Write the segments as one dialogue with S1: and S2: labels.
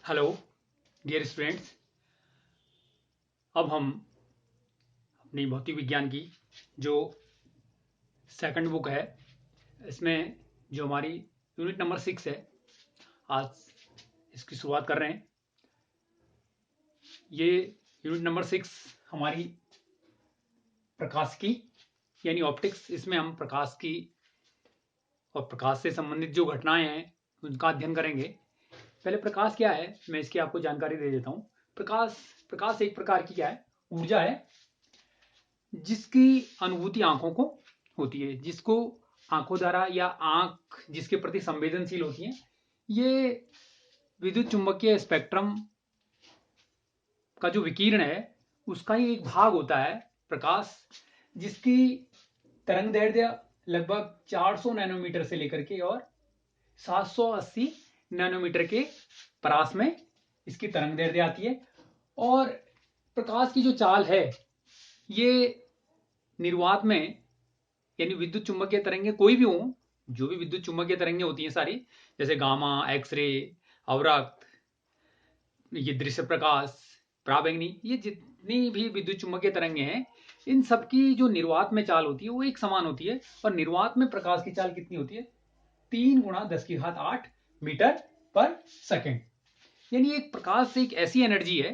S1: Hello dear students. अब हम अपनी भौतिक विज्ञान की जो सेकंड बुक है इसमें जो हमारी यूनिट नंबर 6 है, आज इसकी शुरुआत कर रहे हैं। ये यूनिट नंबर 6 हमारी प्रकाश की यानी ऑप्टिक्स। इसमें हम प्रकाश की और प्रकाश से संबंधित जो घटनाएं हैं उनका अध्ययन करेंगे। पहले प्रकाश क्या है, मैं इसकी आपको जानकारी दे देता हूँ। प्रकाश प्रकाश एक प्रकार की क्या है, ऊर्जा है जिसकी अनुभूति आंखों को होती है, जिसको आंखों द्वारा या आंख जिसके प्रति संवेदनशील होती है। ये विद्युत चुंबकीय स्पेक्ट्रम का जो विकिरण है उसका ही एक भाग होता है प्रकाश, जिसकी तरंग दैर्ध्य लगभग 400 नैनोमीटर से लेकर के और 780 नैनोमीटर के परास में इसकी तरंग दैर्ध्य आती है। और प्रकाश की जो चाल है ये निर्वात में यानी विद्युत चुंबकीय तरंगे कोई भी हो, जो भी विद्युत चुंबकीय तरंगे होती हैं सारी, जैसे गामा, एक्सरे, अवरक्त, ये दृश्य प्रकाश, पराबैंगनी, ये जितनी भी विद्युत चुंबकीय तरंगे हैं इन सबकी जो निर्वात में चाल होती है वो एक समान होती है। और निर्वात में प्रकाश की चाल कितनी होती है, 3 × 10⁸ मीटर पर सेकेंड। यानी एक प्रकाश एक ऐसी एनर्जी है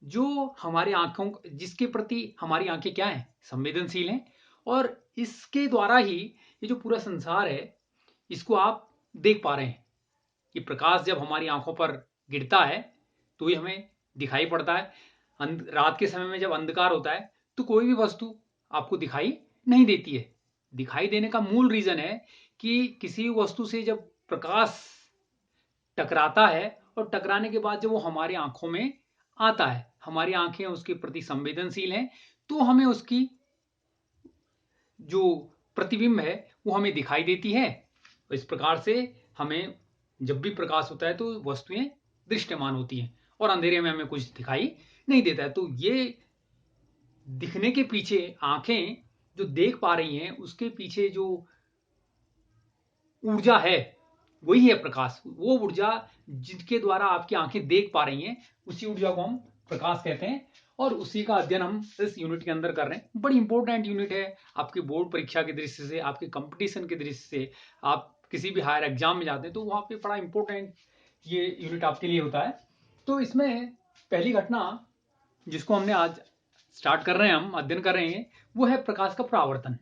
S1: जो हमारे आंखों, जिसके प्रति हमारी आंखें क्या है, संवेदनशील हैं। और इसके द्वारा ही ये जो पूरा संसार है इसको आप देख पा रहे हैं। ये प्रकाश जब हमारी आंखों पर गिरता है तो ये हमें दिखाई पड़ता है। रात के समय में जब अंधकार होता है तो कोई भी वस्तु आपको दिखाई नहीं देती है। दिखाई देने का मूल रीजन है कि किसी वस्तु से जब प्रकाश टकराता है और टकराने के बाद जब वो हमारी आंखों में आता है, हमारी आंखें उसके प्रति संवेदनशील हैं, तो हमें उसकी जो प्रतिबिंब है वो हमें दिखाई देती है। इस प्रकार से हमें जब भी प्रकाश होता है तो वस्तुएं दृश्यमान होती हैं और अंधेरे में हमें कुछ दिखाई नहीं देता है। तो ये दिखने के पीछे आंखें जो देख पा रही हैं उसके पीछे जो ऊर्जा है वही है प्रकाश। वो ऊर्जा जिसके द्वारा आपकी आंखें देख पा रही हैं उसी ऊर्जा को हम प्रकाश कहते हैं। और उसी का अध्ययन हम इस यूनिट के अंदर कर रहे हैं। बड़ी इंपॉर्टेंट यूनिट है आपकी बोर्ड परीक्षा की दृष्टि से, आपके कंपटीशन की दृष्टि से। आप किसी भी हायर एग्जाम में जाते हैं तो वहां पे बड़ा इंपॉर्टेंट ये यूनिट आपके लिए होता है। तो इसमें पहली घटना जिसको हमने आज स्टार्ट कर रहे हैं, हम अध्ययन कर रहे हैं, वो है प्रकाश का परावर्तन।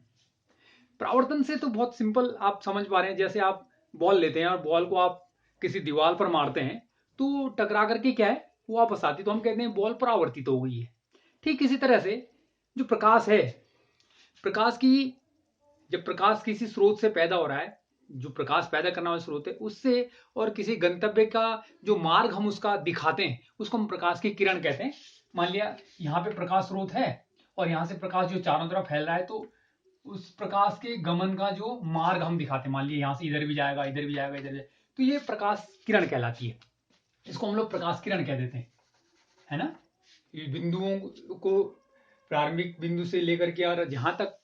S1: परावर्तन से तो बहुत सिंपल आप समझ पा रहे हैं। जैसे आप बॉल लेते हैं और बॉल को आप किसी दीवार पर मारते हैं तो टकरा करके क्या है वो वापस आती है, तो हम कहते हैं बॉल परावर्तित हो गई है। ठीक इसी तरह से जो प्रकाश है, प्रकाश की जब प्रकाश किसी स्रोत से पैदा हो रहा है, जो प्रकाश पैदा करने वाला स्रोत है उससे, और किसी गंतव्य का जो मार्ग हम उसका दिखाते हैं उसको हम प्रकाश की किरण कहते हैं। मान लिया यहाँ पे प्रकाश स्रोत है और यहाँ से प्रकाश जो चारों तरफ फैल रहा है, तो उस प्रकाश के गमन का जो मार्ग हम दिखाते हैं, मान लिया यहाँ से इधर भी जाएगा, इधर भी जाएगा, इधर भी जाएगा, तो ये प्रकाश किरण कहलाती है। इसको हम लोग प्रकाश किरण कह देते हैं, है ना। ये बिंदुओं को प्रारंभिक बिंदु से लेकर के और जहां तक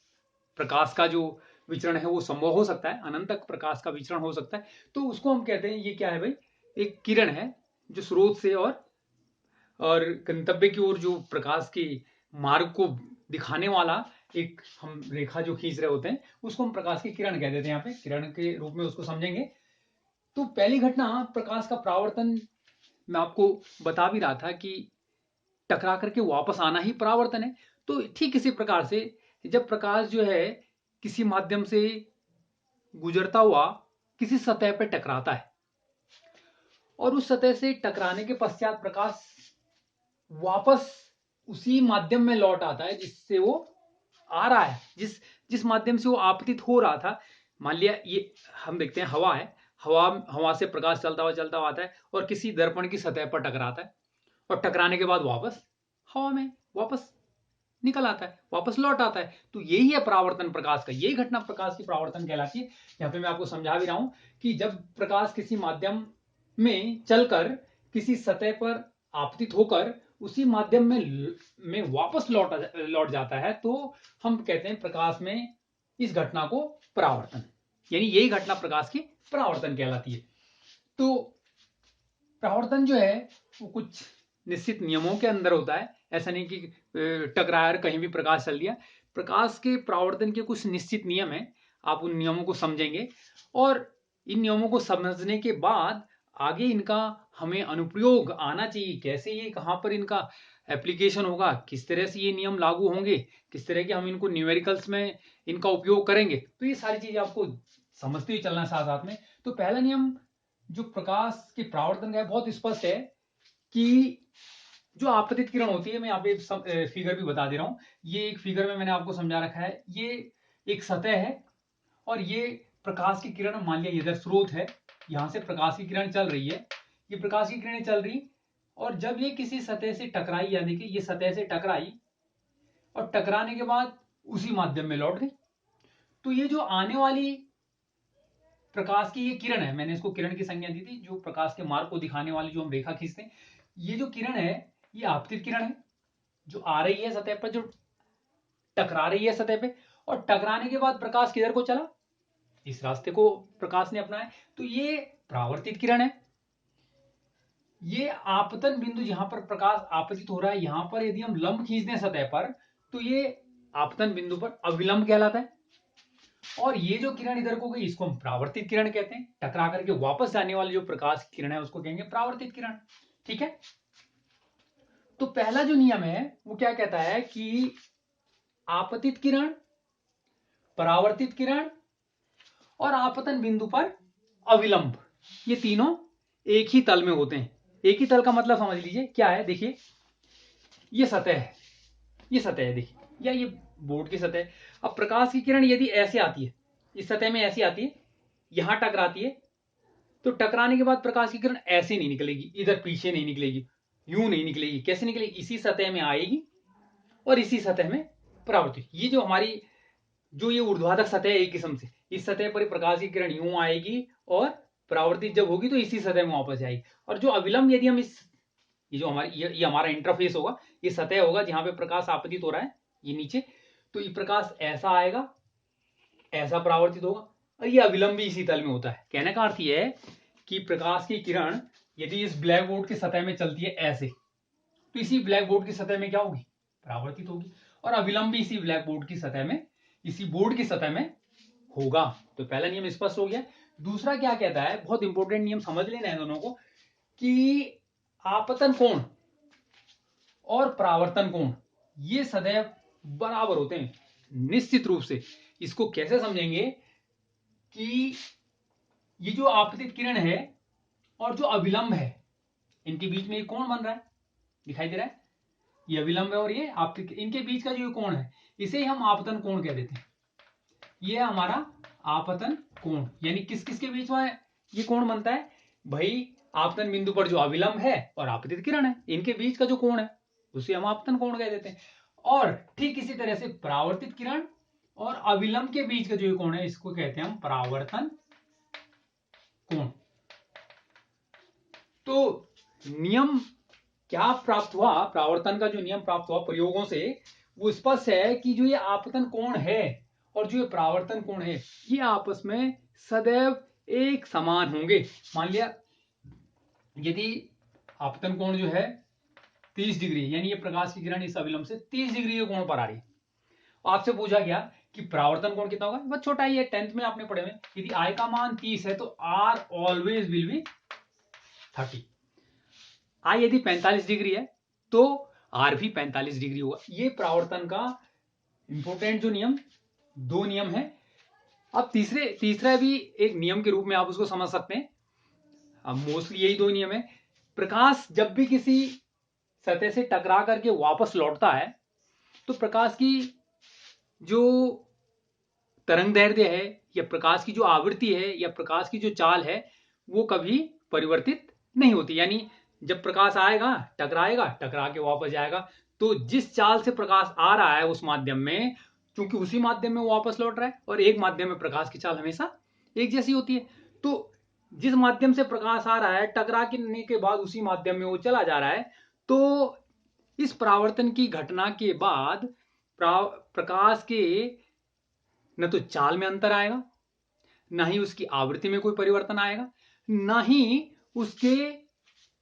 S1: प्रकाश का जो विचरण है वो संभव हो सकता है, अनंत तक प्रकाश का विचरण हो सकता है, तो उसको हम कहते हैं ये क्या है भाई, एक किरण है जो स्रोत से और गंतव्य की ओर जो प्रकाश के मार्ग को दिखाने वाला एक हम रेखा जो खींच रहे होते हैं उसको हम प्रकाश की किरण कह देते हैं। यहाँ पे किरण के रूप में उसको समझेंगे। तो पहली घटना प्रकाश का परावर्तन, मैं आपको बता भी रहा था कि टकरा करके वापस आना ही परावर्तन है। तो ठीक इसी प्रकार से जब प्रकाश जो है किसी माध्यम से गुजरता हुआ किसी सतह पर टकराता है और उस सतह से टकराने के पश्चात प्रकाश वापस उसी माध्यम में लौट आता है जिससे वो आ रहा है, जिस जिस माध्यम से वो आपतित हो रहा था। मान लिया ये हम देखते हैं हवा है, हवा से प्रकाश चलता हुआ आता है और किसी दर्पण की सतह पर टकराता है और टकराने के बाद वापस हवा में वापस निकल आता है, वापस लौट आता है। तो यही है परावर्तन प्रकाश का, यही घटना प्रकाश की परावर्तन कहलाती है। यहाँ पे मैं आपको समझा भी रहा हूं कि जब प्रकाश किसी माध्यम में चलकर किसी सतह पर आपतित होकर उसी माध्यम में वापस लौट जाता है तो हम कहते हैं प्रकाश में इस घटना को परावर्तन, यानी यही घटना प्रकाश की परावर्तन कहलाती है। तो परावर्तन जो है वो कुछ निश्चित नियमों के अंदर होता है। ऐसा नहीं कि टकराया और कहीं भी प्रकाश चल दिया। प्रकाश के परावर्तन के कुछ निश्चित नियम हैं, आप उन नियमों को समझेंगे और इन नियमों को समझने के बाद आगे इनका हमें अनुप्रयोग आना चाहिए। कैसे ये, कहाँ पर इनका एप्लीकेशन होगा, किस तरह से ये नियम लागू होंगे, किस तरह के हम इनको न्यूमेरिकल्स में इनका उपयोग करेंगे, तो ये सारी चीजें आपको समझते हुए चलना साथ साथ में। तो पहला नियम जो प्रकाश के परावर्तन का है बहुत स्पष्ट है कि जो आपतित किरण होती है, मैं यहाँ पे फिगर भी बता दे रहा हूं। ये एक फिगर में मैंने आपको समझा रखा है। ये एक सतह है और ये प्रकाश की किरण, मान लिया इधर स्रोत है, यहां से प्रकाश की किरण चल रही है, ये प्रकाश की किरणें चल रही, और जब ये किसी सतह से टकराई, यानी कि ये सतह से टकराई और टकराने के बाद उसी माध्यम में लौट गई, तो ये जो आने वाली प्रकाश की ये किरण है, मैंने इसको किरण की संज्ञा दी थी, जो प्रकाश के मार्ग को दिखाने वाली जो हम रेखा खींचते हैं, ये जो किरण है ये आपतित किरण है, जो आ रही है सतह पर, जो टकरा रही है सतह पे, और टकराने के बाद प्रकाश किधर को चला, इस रास्ते को प्रकाश ने अपनाया, तो ये परावर्तित किरण है। ये आपतन बिंदु जहां पर प्रकाश आपतित हो रहा है, यहां पर यदि हम लंब खींचते हैं सतह पर, तो ये आपतन बिंदु पर अविलंब कहलाता है। और ये जो किरण इधर को गई, इसको हम परावर्तित किरण कहते हैं। टकरा करके वापस जाने वाली जो प्रकाश की किरण है उसको कहेंगे परावर्तित किरण। ठीक है, तो पहला जो नियम है वो क्या कहता है कि आपतित किरण, परावर्तित किरण और आपतन बिंदु पर अविलंब, ये तीनों एक ही तल में होते हैं। एक ही तल का मतलब समझ लीजिए क्या है। देखिए ये सतह है, ये सतह है, देखिए, या ये बोर्ड की सतह है। अब प्रकाश की किरण यदि ऐसे आती है, इस सतह में ऐसी आती है, यहां टकराती है, तो टकराने के बाद प्रकाश की किरण ऐसे नहीं निकलेगी, इधर पीछे नहीं निकलेगी, यूं नहीं निकलेगी। कैसे निकलेगी, इसी सतह में आएगी और इसी सतह में परावर्तित। ये जो हमारी जो ये ऊर्ध्वाधर सतह है एक किस्म से, इस सतह पर प्रकाश की किरण यूं आएगी और परावर्तित जब होगी तो इसी सतह में वापस जाएगी। और जो अविलंब, यदि हम इस, ये जो हमारी ये हमारा इंटरफेस होगा, ये सतह होगा जहां पे प्रकाश आपतित हो रहा है, ये नीचे, तो ये प्रकाश ऐसा आएगा, ऐसा परावर्तित होगा, और ये अविलंब भी इसी तल में होता है। कहने का अर्थ ये है कि प्रकाश की किरण यदि इस ब्लैक बोर्ड की सतह में चलती है ऐसे, तो इसी ब्लैक बोर्ड की सतह में क्या होगी, परावर्तित होगी, और अविलंब भी इसी ब्लैक बोर्ड की सतह में, इसी बोर्ड की सतह में होगा। तो पहला नियम स्पष्ट हो गया। दूसरा क्या कहता है, बहुत इंपॉर्टेंट नियम समझ लेना है दोनों को, कि आपतन कोण और परावर्तन कोण ये सदैव बराबर होते हैं निश्चित रूप से। इसको कैसे समझेंगे कि ये जो आपतित किरण है और जो अविलंब है, इनके बीच में एक कोण बन रहा है, दिखाई दे रहा है, ये अविलंब है और ये आपतित, इनके बीच का जो कोण है इसे ही हम आपतन कोण कह देते हैं। ये हमारा आपतन कोण, यानी किस किस के बीच में ये कोण बनता है भाई, आपतन बिंदु पर जो अविलंब है और आपतित किरण है, इनके बीच का जो कोण है उसे हम आपतन कोण कह देते हैं। और ठीक इसी तरह से परावर्तित किरण और अविलंब के बीच का जो कोण है इसको कहते हैं हम परावर्तन कोण। तो नियम क्या प्राप्त हुआ, परावर्तन का जो नियम प्राप्त हुआ प्रयोगों से, वो स्पष्ट है कि जो ये आपतन कोण है और जो ये परावर्तन कोण है ये आपस में सदैव एक समान होंगे। मान लिया यदि आपतन कोण जो है 30 डिग्री, यानी ये प्रकाश की किरण इस अविलंब से 30 डिग्री के कोण पर आ रही है, आपसे पूछा गया कि परावर्तन कोण कितना होगा, बहुत छोटा ही है, 10th में आपने पढ़े हुए, यदि आई का मान 30 है तो आर ऑलवेज विल बी 30। आई यदि 45 डिग्री है तो आर भी 45 डिग्री होगा। ये परावर्तन का इंपोर्टेंट जो नियम, दो नियम है। अब तीसरा भी एक नियम के रूप में आप उसको समझ सकते हैं। अब मोस्टली यही दो नियम है। प्रकाश जब भी किसी सतह से टकरा करके वापस लौटता है तो प्रकाश की जो तरंग दैर्ध्य है या प्रकाश की जो आवृत्ति है या प्रकाश की जो चाल है वो कभी परिवर्तित नहीं होती। यानी जब प्रकाश आएगा, टकराएगा, टकरा के वापस जाएगा, तो जिस चाल से प्रकाश आ रहा है उस माध्यम में, क्योंकि उसी माध्यम में वो वापस लौट रहा है और एक माध्यम में प्रकाश की चाल हमेशा एक जैसी होती है, तो जिस माध्यम से प्रकाश आ रहा है टकराने के बाद उसी माध्यम में वो चला जा रहा है। तो इस परावर्तन की घटना के बाद प्रकाश के न तो चाल में अंतर आएगा, ना ही उसकी आवृत्ति में कोई परिवर्तन आएगा, ना ही उसके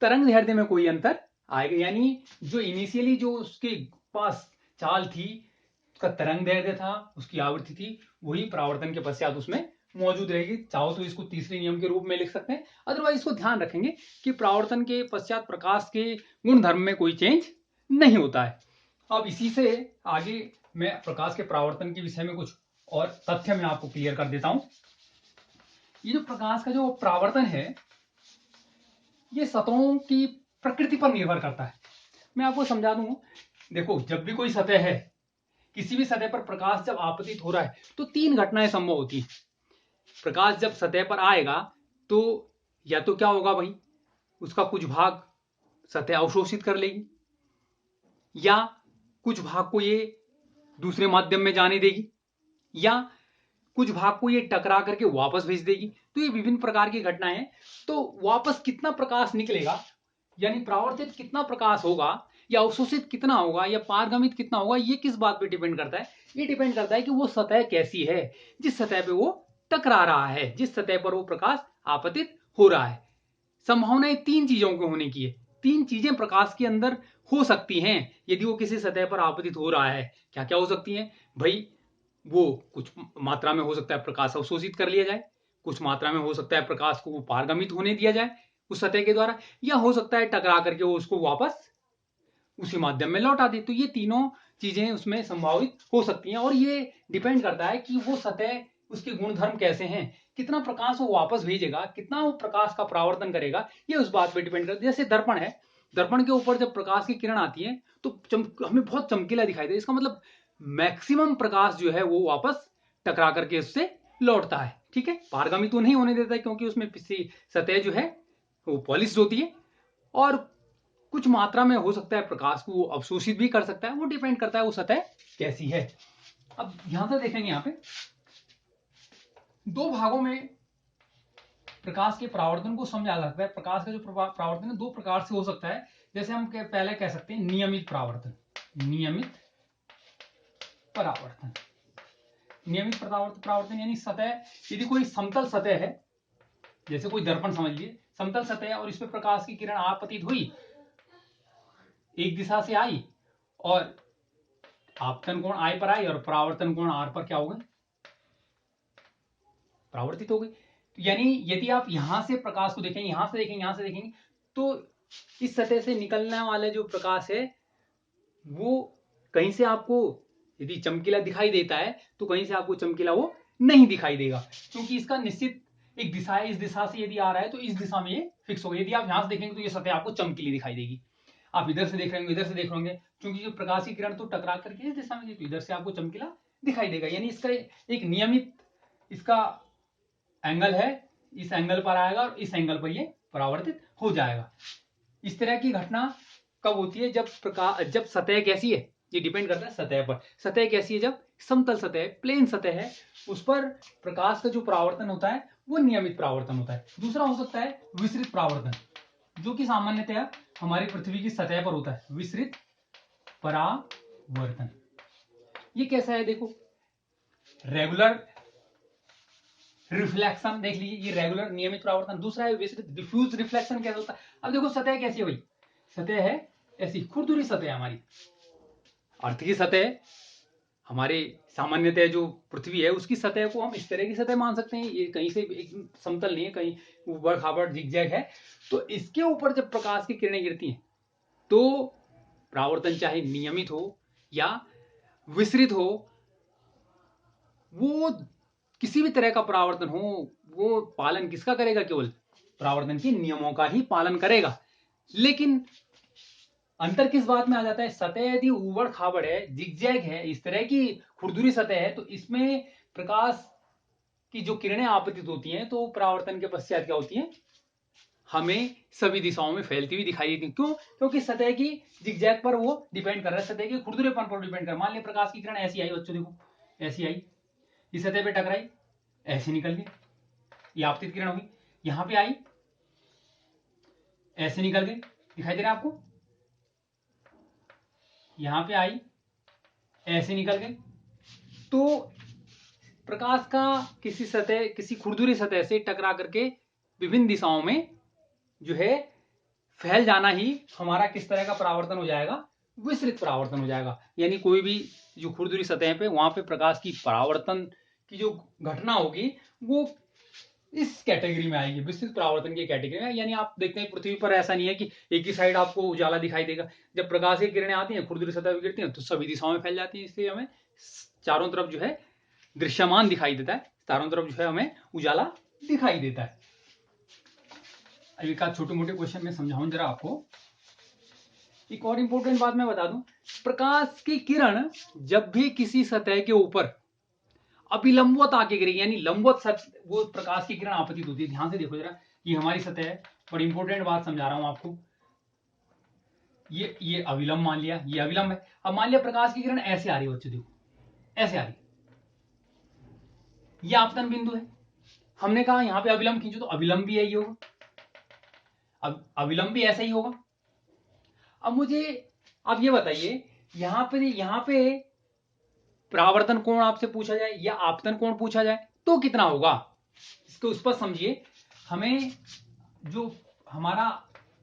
S1: तरंग दैर्ध्य में कोई अंतर आएगा, यानी जो इनिशियली जो उसके पास चाल थी, उसका तरंग दैर्ध्य था, उसकी आवृत्ति थी, वही परावर्तन के पश्चात उसमें मौजूद रहेगी। चाहो तो इसको तीसरे नियम के रूप में लिख सकते हैं, अदरवाइज इसको ध्यान रखेंगे कि परावर्तन के पश्चात प्रकाश के गुणधर्म में कोई चेंज नहीं होता है। अब इसी से आगे मैं प्रकाश के परावर्तन के विषय में कुछ और तथ्य मैं आपको क्लियर कर देता हूं। ये जो प्रकाश का जो परावर्तन है, ये सतहों की प्रकृति पर निर्भर करता है। मैं आपको समझा दूं, देखो जब भी कोई सतह है, किसी भी सतह पर प्रकाश जब आपतित हो रहा है तो तीन घटनाएं संभव होती हैं। प्रकाश जब सतह पर आएगा तो या तो क्या होगा भाई, उसका कुछ भाग सतह अवशोषित कर लेगी, या कुछ भाग को ये दूसरे माध्यम में जाने देगी, या कुछ भाग को ये टकरा करके वापस भेज देगी। तो ये विभिन्न प्रकार की घटनाएं हैं। तो वापस कितना प्रकाश निकलेगा, यानी परावर्तित कितना प्रकाश होगा, या अवशोषित कितना होगा, या पारगमित कितना होगा, ये किस बात पे डिपेंड करता है? ये डिपेंड करता है कि वो सतह कैसी है, जिस सतह पे वो टकरा रहा है, जिस सतह पर वो प्रकाश आपतित हो रहा है। संभावनाएं तीन चीजों के होने की है। तीन चीजें प्रकाश के अंदर हो सकती हैं यदि वो किसी सतह पर आपतित हो रहा है। क्या क्या हो सकती हैं भाई? वो कुछ मात्रा में हो सकता है प्रकाश अवशोषित कर लिया जाए, कुछ मात्रा में हो सकता है प्रकाश को वो पारगमित होने दिया जाए उस सतह के द्वारा, या हो सकता है टकरा करके वो उसको वापस उसी माध्यम में लौटा दे। तो ये तीनों चीजें उसमें संभावित हो सकती हैं, और ये डिपेंड करता है कि वो सतह, उसके गुणधर्म कैसे हैं, कितना प्रकाश वो वापस भेजेगा, कितना वो प्रकाश का परावर्तन करेगा, ये उस बात पर डिपेंड करता है। जैसे दर्पण है, दर्पण के ऊपर जब प्रकाश की किरण आती है तो हमें बहुत चमकीला दिखाई दे, इसका मतलब मैक्सिमम प्रकाश जो है वो वापस टकरा करके उससे लौटता है। ठीक है, पारगामी तो नहीं होने देता है क्योंकि उसमें सतह जो है वो पॉलिश होती है, और कुछ मात्रा में हो सकता है प्रकाश को वो अवशोषित भी कर सकता है। वो डिपेंड करता है वो सतह कैसी है। अब यहां से देखेंगे, यहां पे दो भागों में प्रकाश के परावर्तन को समझा जा सकता है। प्रकाश का जो परावर्तन है दो प्रकार से हो सकता है। जैसे हम पहले कह सकते हैं नियमित परावर्तन, नियमित परावर्तन, नियमित परावर्तन यानी सतह, यदि कोई समतल सतह है, जैसे कोई दर्पण समझ लीजिए, समतल सतह है और इस पर प्रकाश की किरण आपतित हुई, एक दिशा से आई, और आपतन कोण I पर आई और परावर्तन कोण R पर क्या हो गई, परावर्तित हो गई। यानी यदि आप यहां से प्रकाश को देखेंगे, यहां से देखेंगे, यहां से देखेंगे, तो इस सतह से निकलने वाला जो प्रकाश है वो कहीं से आपको यदि चमकीला दिखाई देता है तो कहीं से आपको चमकीला वो नहीं दिखाई देगा, क्योंकि इसका निश्चित एक दिशा है। इस दिशा से यदि आ रहा है तो इस दिशा में ये फिक्स होगा। यदि आप यहां से देखेंगे तो ये सतह आपको चमकीली दिखाई देगी। आप इधर से देख रहे होंगे, इधर से देख रहे होंगे, क्योंकि जो प्रकाश की किरण तो टकरा करके इस दिशा में, तो इधर से आपको चमकीला दिखाई देगा। यानी इसका एक नियमित इसका एंगल है, इस एंगल पर आएगा और इस एंगल पर ये परावर्तित हो जाएगा। इस तरह की घटना कब होती है? जब सतह कैसी है, ये डिपेंड करता है सतह पर। सतह कैसी है? जब समतल सतह है, प्लेन सतह है, उस पर प्रकाश का जो परावर्तन होता है वो नियमित परावर्तन होता है। दूसरा हो सकता है विसरित परावर्तन, जो कि सामान्यतया हमारी पृथ्वी की सतह पर होता है। विसरित परावर्तन ये कैसा है? देखो, रेगुलर रिफ्लेक्शन देख लीजिए, ये रेगुलर नियमित परावर्तन। दूसरा है विसरित डिफ्यूज रिफ्लेक्शन। कैसा होता है? अब देखो सतह कैसी है भाई, सतह है ऐसी खुरदुरी सतह, हमारी अर्थ की सतह, हमारे सामान्यतः जो पृथ्वी है उसकी सतह को हम इस तरह की सतह मान सकते हैं। ये कहीं से एक समतल नहीं है, कहीं ऊबड़ खाबड़ जिगजैग है। तो इसके ऊपर जब प्रकाश की किरणें गिरती हैं तो परावर्तन चाहे नियमित हो या विसरित हो, वो किसी भी तरह का परावर्तन हो, वो पालन किसका करेगा? केवल परावर्तन के नियमों का ही पालन करेगा। लेकिन अंतर किस बात में आ जाता है? सतह यदि ऊबड़ खाबड़ है, जिगजैग है, इस तरह की खुरदुरी सतह है, तो इसमें प्रकाश की जो किरणें आपतित होती हैं तो परावर्तन के पश्चात क्या होती हैं? हमें सभी दिशाओं में फैलती हुई दिखाई देती है। क्यों? क्योंकि सतह की जिगजैग पर वो डिपेंड कर रहा है, सतह के खुरदुरेपन पर डिपेंड कर रहा है। मान लिया प्रकाश की किरण ऐसी आई, बच्चों देखो ऐसी आई, इस सतह पे टकराई, ऐसे निकल गई, ये आपतित किरण होगी। यहां पे आई, ऐसे निकल गई, दिखाई दे रहा है आपको? यहां पे आई, ऐसे निकल गई। तो प्रकाश का किसी सतह, किसी खुरदुरी सतह से टकरा करके विभिन्न दिशाओं में जो है फैल जाना ही हमारा किस तरह का परावर्तन हो जाएगा, विसरित परावर्तन हो जाएगा। यानी कोई भी जो खुरदुरी सतह पे वहां पे प्रकाश की परावर्तन की जो घटना होगी वो इस कैटेगरी में आएगी, विस्तृत परावर्तन की कैटेगरी में। यानी आप देखते हैं पृथ्वी पर ऐसा नहीं है कि एक ही साइड आपको उजाला दिखाई देगा। जब प्रकाश की किरणें आती हैं, खुरदुरी सतह पर गिरती हैं, तो सभी दिशाओं में फैल जाती है, इसलिए हमें चारों तरफ जो है दृश्यमान दिखाई देता है, चारों तरफ जो है हमें उजाला दिखाई देता है। अब एक छोटे मोटे क्वेश्चन में समझाऊं जरा आपको। एक और इंपॉर्टेंट बात मैं बता दूं, प्रकाश की किरण जब भी किसी सतह के ऊपर अभिलंबवत आके गिरेगी, यानी लंबवत वो प्रकाश की किरण आपतित होती है। ध्यान से देखो जरा, ये हमारी सतह है, बड़ी इंपॉर्टेंट बात समझा रहा हूं आपको। ये अविलंब मान लिया, ये अविलंब है। अब मान लिया प्रकाश की किरण ऐसे आ रही है बच्चों, देखो ऐसे आ रही है, ये आपतन बिंदु है। हमने कहा यहां पे अविलंब खींचो, तो अविलंब भी यही होगा, अब अविलंब भी ऐसा ही होगा। अब मुझे आप ये बताइए, यहां पे परावर्तन कोण आपसे पूछा जाए या आपतन कोण पूछा जाए तो कितना होगा, इसको उस पर समझिए। हमें जो हमारा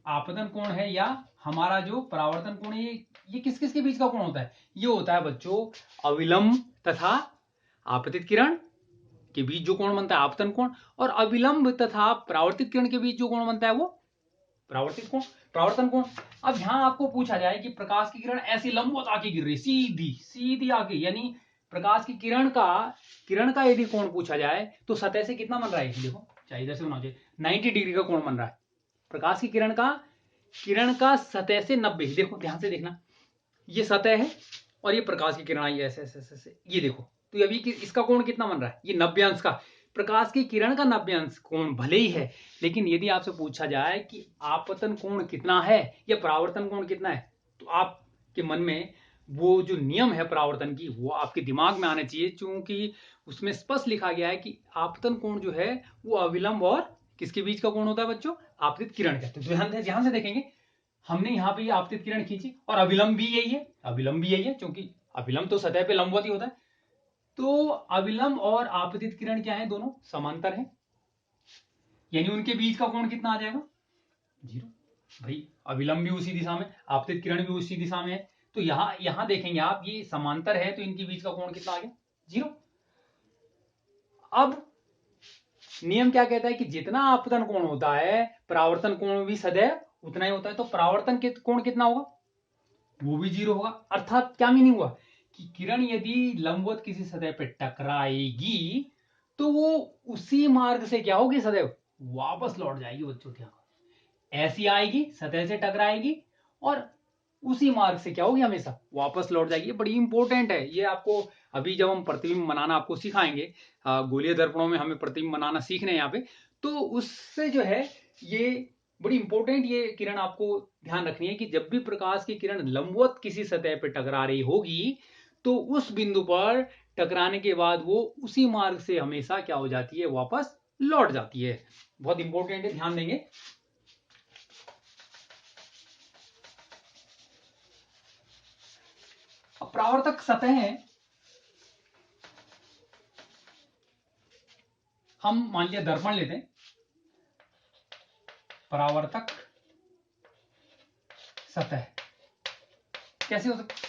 S1: आपतन कोण है या हमारा जो परावर्तन कोण है, ये किस किस के बीच का कोण होता है? ये होता है बच्चों अविलंब तथा आपतित किरण के बीच जो कोण बनता है आपतन कोण, और अविलंब तथा परावर्तित किरण के बीच जो कोण बनता है वो परावर्तित कोण, परावर्तन कोण। अब यहां आपको पूछा जाए कि प्रकाश की किरण ऐसी लंबवत आके गिर रही, सीधी सीधी आके, यानी प्रकाश की किरण का यदि कोण पूछा जाए तो सतह से कितना बन रहा है, देखो चाहिए इधर से होना चाहिए, 90 डिग्री का कोण बन रहा है। प्रकाश की किरण का सतह से 90, देखो ध्यान से देखना, ये सतह है और ये प्रकाश की किरण आई ऐसे ऐसे ऐसे, ये देखो, तो अभी इसका कोण कितना बन रहा है, ये 90 अंश का। प्रकाश की किरण का 90 अंश कोण भले ही है, लेकिन यदि आपसे पूछा जाए कि आपतन कोण कितना है या परावर्तन कोण कितना है, तो आपके मन में वो जो नियम है परावर्तन की वो आपके दिमाग में आना चाहिए, क्योंकि उसमें स्पष्ट लिखा गया है कि आपतन कोण जो है वो अविलंब और किसके बीच का कोण होता है बच्चों, आपतित किरण का। तो ध्यान से देखेंगे, हमने यहाँ पे आपतित किरण खींची और अविलंब भी यही है, अविलंब भी यही है, क्योंकि अविलंब तो सतह पे लंबवत ही होता है। तो अविलंब और आपतित किरण क्या है, दोनों समांतर है, यानी उनके बीच का कोण कितना आ जाएगा, 0। भाई अविलंब भी उसी दिशा में, आपतित किरण भी उसी दिशा में है, तो यहां देखेंगे आप, ये समांतर है, तो इनके बीच का कोण कितना आ गया, 0। अब नियम क्या कहता है कि जितना आपतन कोण होता है परावर्तन कोण भी सदैव उतना ही होता है, तो परावर्तन के कोण कितना होगा, वो भी 0 होगा। अर्थात क्या मीनिंग हुआ कि किरण यदि लंबवत किसी सतह पर टकराएगी तो वो उसी मार्ग से क्या होगी, सदैव वापस लौट जाएगी बच्चों, ध्यान, ऐसी आएगी सतह से टकराएगी और उसी मार्ग से क्या होगी, हमेशा वापस लौट जाएगी। बड़ी इंपॉर्टेंट है ये, आपको अभी जब हम प्रतिबिंब बनाना आपको सिखाएंगे, गोलीय दर्पणों में हमें प्रतिबिंब बनाना सीखने हैं यहाँ पे, तो उससे जो है ये बड़ी इंपॉर्टेंट ये किरण आपको ध्यान रखनी है कि जब भी प्रकाश की किरण लंबवत किसी सतह पर टकरा रही होगी तो उस बिंदु पर टकराने के बाद वो उसी मार्ग से हमेशा क्या हो जाती है, वापस लौट जाती है। बहुत इंपॉर्टेंट है, ध्यान देंगे। अब परावर्तक सतहें, हम मान लिया दर्पण लेते हैं, परावर्तक सतह कैसे हो सकती,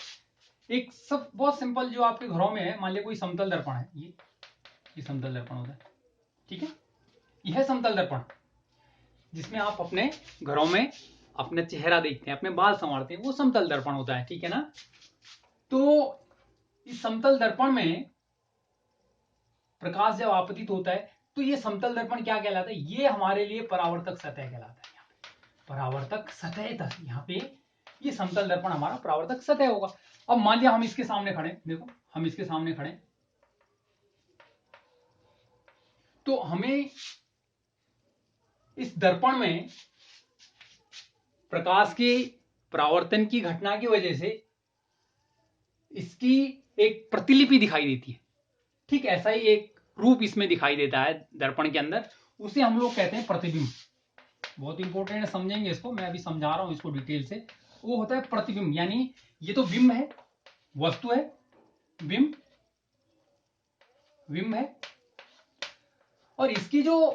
S1: एक सब बहुत सिंपल जो आपके घरों में है, मान लिया कोई समतल दर्पण है, ये समतल दर्पण होता है, ठीक है, यह समतल दर्पण जिसमें आप अपने घरों में अपने चेहरा देखते हैं, अपने बाल संवारते हैं, वो समतल दर्पण होता है, ठीक है ना। तो इस समतल दर्पण में प्रकाश जब आपतित होता है तो ये समतल दर्पण क्या कहलाता है, ये हमारे लिए परावर्तक सतह कहलाता है। यहाँ पे परावर्तक सतह तक, यहाँ पे ये समतल दर्पण हमारा परावर्तक सतह होगा। अब मान लिया हम इसके सामने खड़े, देखो हम इसके सामने खड़े, तो हमें इस दर्पण में प्रकाश के परावर्तन की घटना की वजह से इसकी एक प्रतिलिपि दिखाई देती है, ठीक ऐसा ही एक रूप इसमें दिखाई देता है दर्पण के अंदर, उसे हम लोग कहते हैं प्रतिबिंब। बहुत इंपॉर्टेंट है, समझेंगे इसको, मैं अभी समझा रहा हूं इसको डिटेल से। वो होता है प्रतिबिंब, यानी ये तो बिंब है, वस्तु है, बिंब बिंब है, और इसकी जो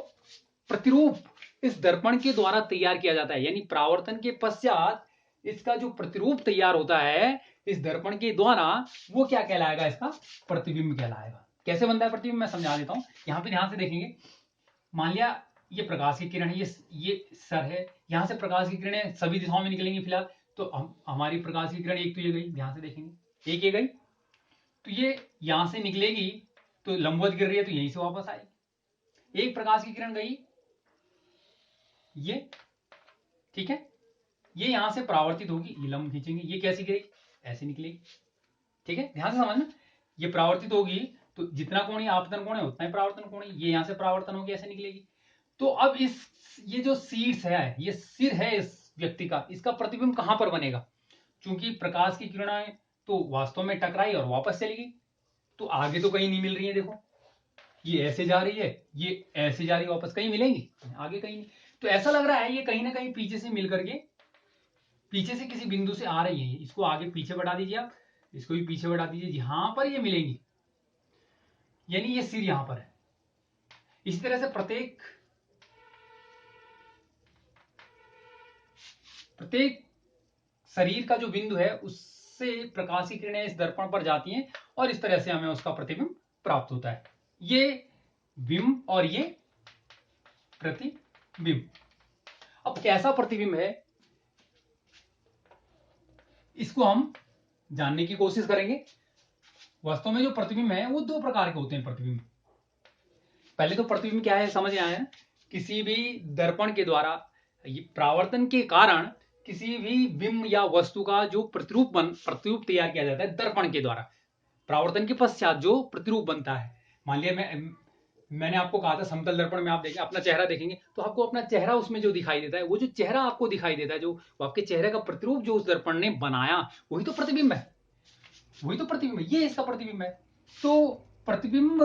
S1: प्रतिरूप इस दर्पण के द्वारा तैयार किया जाता है, यानी परावर्तन के पश्चात इसका जो प्रतिरूप तैयार होता है इस दर्पण के द्वारा, वो क्या कहलाएगा? इसका प्रतिबिंब कहलाएगा। कैसे बनता है प्रतिबिंब, मैं समझा देता हूं। यहां पे ध्यान से देखेंगे, मान लिया ये प्रकाश की किरण है, ये सर है, यहां से प्रकाश की किरणें सभी दिशाओं में निकलेंगी फिलहाल। तो हमारी प्रकाश की किरण एक तो ये गई, ध्यान से देखेंगे, एक ये गई, तो ये यहां से निकलेगी तो लंबवत गिर रही है तो यहीं से वापस आएगी। एक प्रकाश की किरण गई ये, ठीक है, ये यहां से परावर्तित होगी, ये लंब खींचेंगे, ये कैसी गिरेगी? ऐसे निकलेगी, ठीक है, ध्यान से समझना। ये परावर्तित होगी तो जितना कोण आपतन कोण है उतना ही परावर्तन कोण है, ये यहां से परावर्तन होगी, ऐसे निकलेगी। तो अब ये जो शीर्ष है, ये सिर है इस व्यक्ति का, इसका प्रतिबिंब कहां पर बनेगा? क्योंकि प्रकाश की किरणें तो वास्तव में टकराई और वापस चली गई, तो आगे तो कहीं नहीं मिल रही है। देखो ये ऐसे जा रही है, ये ऐसे जा रही है, वापस कहीं मिलेंगी? आगे कहीं नहीं। तो ऐसा लग रहा है ये कहीं ना कहीं पीछे से मिल करके, पीछे से किसी बिंदु से आ रही है। इसको आगे पीछे बढ़ा दीजिए आप, इसको भी पीछे बढ़ा दीजिए, जहां पर ये मिलेंगी, यानी ये सिर यहां पर है। इसी तरह से प्रत्येक शरीर का जो बिंदु है उससे प्रकाश की किरणें इस दर्पण पर जाती हैं और इस तरह से हमें उसका प्रतिबिंब प्राप्त होता है। ये बिंब और ये प्रतिबिंब। अब कैसा प्रतिबिंब है इसको हम जानने की कोशिश करेंगे। वास्तव में जो प्रतिबिंब है वो दो प्रकार के होते हैं। प्रतिबिंब, पहले तो प्रतिबिंब क्या है समझ आया, किसी भी दर्पण के द्वारा परावर्तन के कारण किसी भी बिंब या वस्तु का जो प्रतिरूप तैयार किया जाता है दर्पण के द्वारा, परावर्तन के पश्चात जो प्रतिरूप बनता है। मान लिया मैंने आपको कहा था समतल दर्पण में आप देखें, अपना चेहरा देखेंगे तो आपको अपना चेहरा उसमें जो दिखाई देता है, वो जो चेहरा आपको दिखाई देता है, जो आपके चेहरे का प्रतिरूप जो उस दर्पण ने बनाया, वही तो प्रतिबिंब है, वही तो प्रतिबिंब है, ये इसका प्रतिबिंब है। तो प्रतिबिंब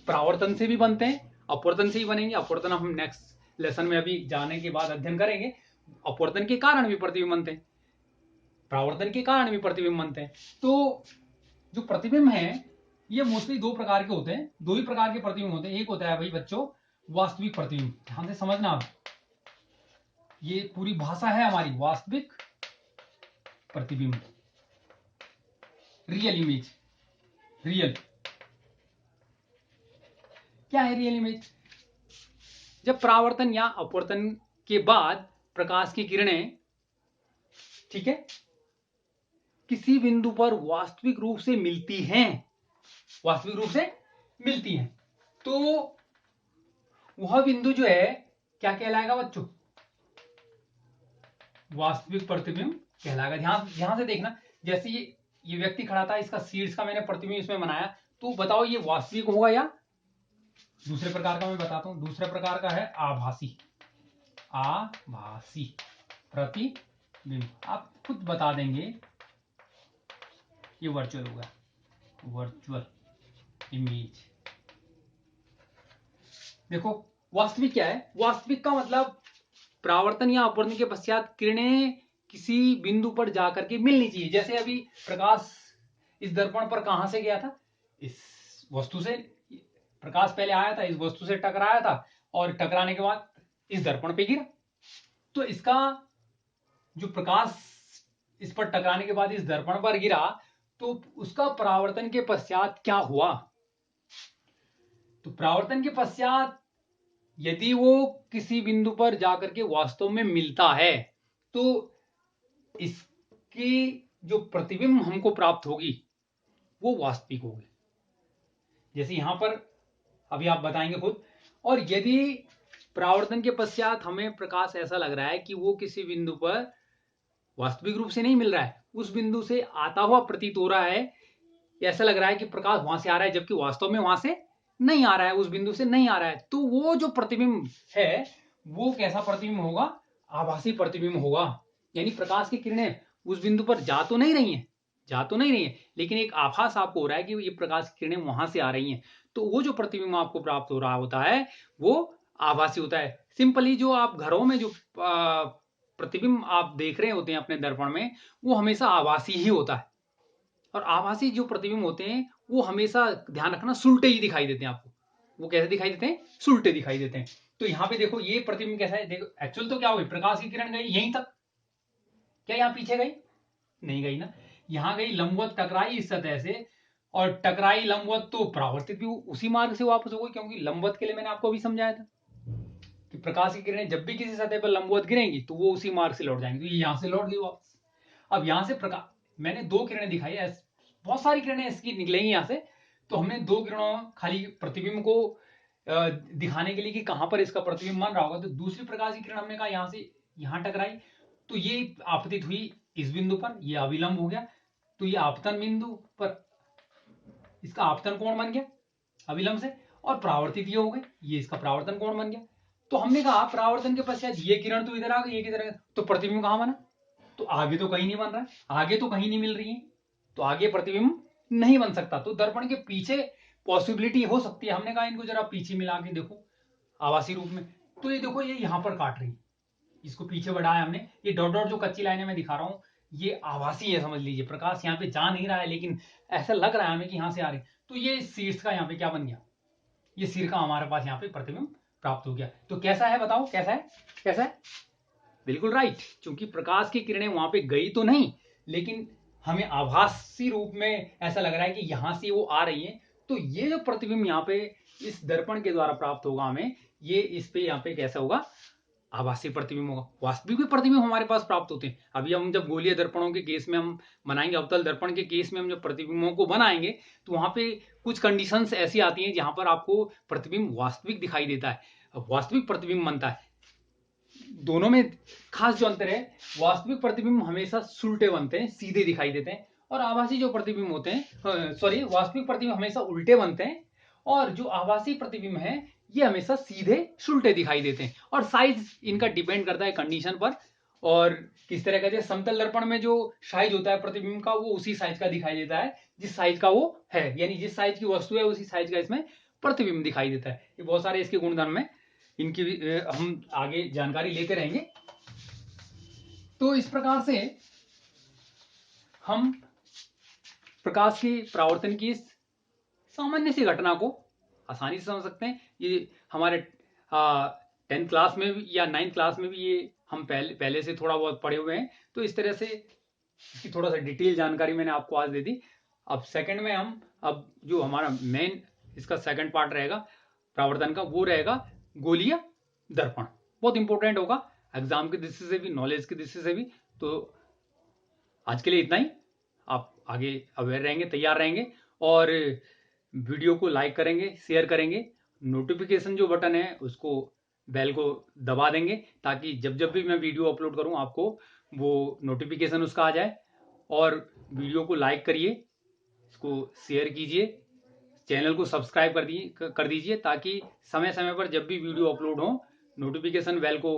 S1: परावर्तन से भी बनते हैं, अपवर्तन से ही बनेंगे। अपवर्तन हम नेक्स्ट लेसन में अभी जाने के बाद अध्ययन करेंगे। अपवर्तन के कारण भी प्रतिबिंब बनते हैं, परावर्तन के कारण भी प्रतिबिंब बनते हैं। तो जो प्रतिबिंब है ये मोस्टली दो प्रकार के होते हैं, दो ही प्रकार के प्रतिबिंब होते हैं। एक होता है भाई बच्चों वास्तविक प्रतिबिंब, ध्यान से समझना आप, ये पूरी भाषा है हमारी, वास्तविक प्रतिबिंब, रियल इमेज। रियल क्या है? रियल इमेज जब परावर्तन या अपवर्तन के बाद प्रकाश की किरणें, ठीक है, किसी बिंदु पर वास्तविक रूप से मिलती हैं, वास्तविक रूप से मिलती हैं, तो वह बिंदु जो है क्या कहलाएगा बच्चों? वास्तविक प्रतिबिंब कहलाएगा। ध्यान से देखना, जैसे ये व्यक्ति खड़ा था, इसका शीर्ष का मैंने प्रतिबिंब इसमें बनाया, तो बताओ ये वास्तविक होगा या दूसरे प्रकार का? मैं बताता हूं, दूसरे प्रकार का है आभासी, आभासी प्रतिबिंब। आप खुद बता देंगे ये वर्चुअल होगा, वर्चुअल इमेज। देखो वास्तविक क्या है? वास्तविक का मतलब परावर्तन या अपवर्तन के पश्चात किरणें किसी बिंदु पर जाकर के मिलनी चाहिए। जैसे अभी प्रकाश इस दर्पण पर कहां से गया था? इस वस्तु से। प्रकाश पहले आया था, इस वस्तु से टकराया था और टकराने के बाद इस दर्पण पे गिरा। तो इसका जो प्रकाश इस पर टकराने के बाद इस दर्पण पर गिरा, तो उसका परावर्तन के पश्चात क्या हुआ? तो परावर्तन के पश्चात यदि वो किसी बिंदु पर जाकर के वास्तव में मिलता है, तो इसकी जो प्रतिबिंब हमको प्राप्त होगी वो वास्तविक होगी। जैसे यहां पर अभी आप बताएंगे खुद। और यदि परावर्तन के पश्चात हमें प्रकाश ऐसा लग रहा है कि वो किसी बिंदु पर वास्तविक रूप से नहीं मिल रहा है, उस बिंदु से आता हुआ प्रतीत हो रहा है, ऐसा लग रहा है कि प्रकाश वहां से आ रहा है, जबकि वास्तव में वहां से नहीं आ रहा है, उस बिंदु से नहीं आ रहा है, तो वो जो प्रतिबिंब है वो कैसा प्रतिबिंब होगा? आभासी प्रतिबिंब होगा। यानी प्रकाश की किरणें उस बिंदु पर जा तो नहीं रही हैं, लेकिन एक आभास आपको हो रहा है कि ये प्रकाश की किरणें वहां से आ रही हैं, तो वो जो प्रतिबिंब आपको प्राप्त हो रहा होता है वो आभासी होता है। सिंपली जो आप घरों में जो प्रतिबिंब आप देख रहे होते हैं अपने दर्पण में, वो हमेशा आभासी ही होता है। और आभासी जो प्रतिबिंब होते हैं वो हमेशा ध्यान रखना सुलटे ही दिखाई देते हैं आपको। वो कैसे दिखाई देते हैं? सुलटे दिखाई देते हैं। तो यहाँ पे देखो ये प्रतिबिंब कैसा है, देखो एक्चुअल तो क्या हुई, प्रकाश की किरण गई यहीं तक, क्या यहाँ पीछे गई, नहीं गई ना, यहाँ गई लंबवत टकराई इस सतह से, और टकराई लंबवत तो परावर्तित भी उसी मार्ग से वापस हो गई, क्योंकि लंबवत के लिए मैंने आपको अभी समझाया था कि प्रकाश की किरणें जब भी किसी सतह पर लंबवत गिरेंगी तो वो उसी मार्ग से लौट जाएंगी, तो ये यहां से लौट गई वापस। अब यहां से प्रकाश, मैंने दो किरणें दिखाई है, बहुत सारी किरणें इसकी निकलेंगी यहां से, तो हमने दो किरणों खाली प्रतिबिंब को दिखाने के लिए कि कहां पर इसका प्रतिबिंब बन रहा होगा, तो दूसरी प्रकाश की किरण हमने कहा यहां से यहां टकराई, तो ये आपतित हुई इस बिंदु पर, ये अविलंब हो गया, तो ये आपतन बिंदु पर इसका आपतन कोण बन गया अविलंब से, और परावर्तित ये हो गए, ये इसका परावर्तन कोण बन गया। तो हमने कहा परावर्तन के पश्चात ये किरण तो इधर आ गई, ये किधर आ गई, तो प्रतिबिंब कहां बना, तो आगे तो कहीं नहीं बन रहा है, आगे तो कहीं नहीं मिल रही है, तो आगे प्रतिबिंब नहीं बन सकता, तो दर्पण के पीछे पॉसिबिलिटी हो सकती है। हमने कहा इनको जरा पीछे मिला के देखो आभासी रूप में, तो ये देखो ये यहां पर काट रही, इसको पीछे बढ़ाया हमने, ये डॉट डॉट जो कच्ची लाइनें मैं दिखा रहा हूं ये आभासी है, समझ लीजिए प्रकाश यहाँ पे जा नहीं रहा है, लेकिन ऐसा लग रहा है हमें कि यहां से आ रही, तो ये शीर्ष का यहाँ पे क्या बन गया, ये सिर का हमारे पास यहाँ पे प्रतिबिंब प्राप्त हो गया। तो कैसा है बताओ, कैसा है, कैसा है, बिल्कुल राइट, क्योंकि प्रकाश की किरणें वहां पे गई तो नहीं, लेकिन हमें आभासी रूप में ऐसा लग रहा है कि यहां से वो आ रही है, तो ये जो प्रतिबिंब यहाँ पे इस दर्पण के द्वारा प्राप्त होगा हमें, ये इस पे यहाँ पे कैसा होगा, आभासी प्रतिबिंब होगा। वास्तविक भी प्रतिबिंब हमारे पास प्राप्त होते हैं, अभी हम जब गोलीय दर्पणों के केस में हम बनाएंगे, अवतल दर्पण के केस में हम जब प्रतिबिंबों को बनाएंगे तो वहां पे कुछ कंडीशंस ऐसी आती हैं जहां पर आपको प्रतिबिंब वास्तविक दिखाई देता है, वास्तविक प्रतिबिंब बनता है। दोनों में खास जो अंतर है, वास्तविक प्रतिबिंब हमेशा सुलटे बनते हैं, सीधे दिखाई देते हैं, और आभासी जो प्रतिबिंब होते हैं, सॉरी, वास्तविक प्रतिबिंब हमेशा उल्टे बनते हैं, और जो आभासी प्रतिबिंब है ये हमेशा सीधे सुलटे दिखाई देते हैं, और साइज इनका डिपेंड करता है कंडीशन पर, और किस तरह का, जैसे समतल दर्पण में जो साइज होता है प्रतिबिंब का वो उसी साइज का दिखाई देता है जिस साइज का वो है, यानी जिस साइज की वस्तु है उसी साइज का इसमें प्रतिबिंब दिखाई देता है। ये बहुत सारे इसके गुणधर्म है, इनकी हम आगे जानकारी लेते रहेंगे। तो इस प्रकार से हम प्रकाश की परावर्तन की इस सामान्य सी घटना को आसानी से समझ सकते हैं। ये हमारे 10th क्लास में भी या 9th क्लास में भी ये हम पहले से थोड़ा बहुत पढ़े हुए हैं, तो इस तरह से इसकी थोड़ा सा डिटेल जानकारी मैंने आपको आज दे दी। अब सेकंड में हम, अब जो हमारा मेन इसका सेकंड पार्ट रहेगा परावर्तन का, वो रहेगा गोलीय दर्पण, बहुत इंपॉर्टेंट होगा एग्जाम की दृष्टि से भी, नॉलेज की दृष्टि से भी। तो आज के लिए इतना ही, आप आगे अवेयर रहेंगे, तैयार रहेंगे, और वीडियो को लाइक करेंगे, शेयर करेंगे, नोटिफिकेशन जो बटन है उसको, बेल को दबा देंगे, ताकि जब जब भी मैं वीडियो अपलोड करूं आपको वो नोटिफिकेशन उसका आ जाए। और वीडियो को लाइक करिए, इसको शेयर कीजिए, चैनल को सब्सक्राइब कर दीजिए, ताकि समय समय पर जब भी वीडियो अपलोड हो नोटिफिकेशन बेल को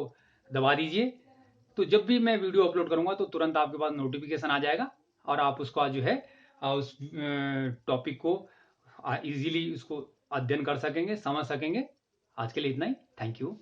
S1: दबा दीजिए, तो जब भी मैं वीडियो अपलोड करूंगा तो तुरंत आपके पास नोटिफिकेशन आ जाएगा, और आप उसका जो है उस टॉपिक को इजीली उसको अध्ययन कर सकेंगे, समझ सकेंगे। आज के लिए इतना ही, थैंक यू।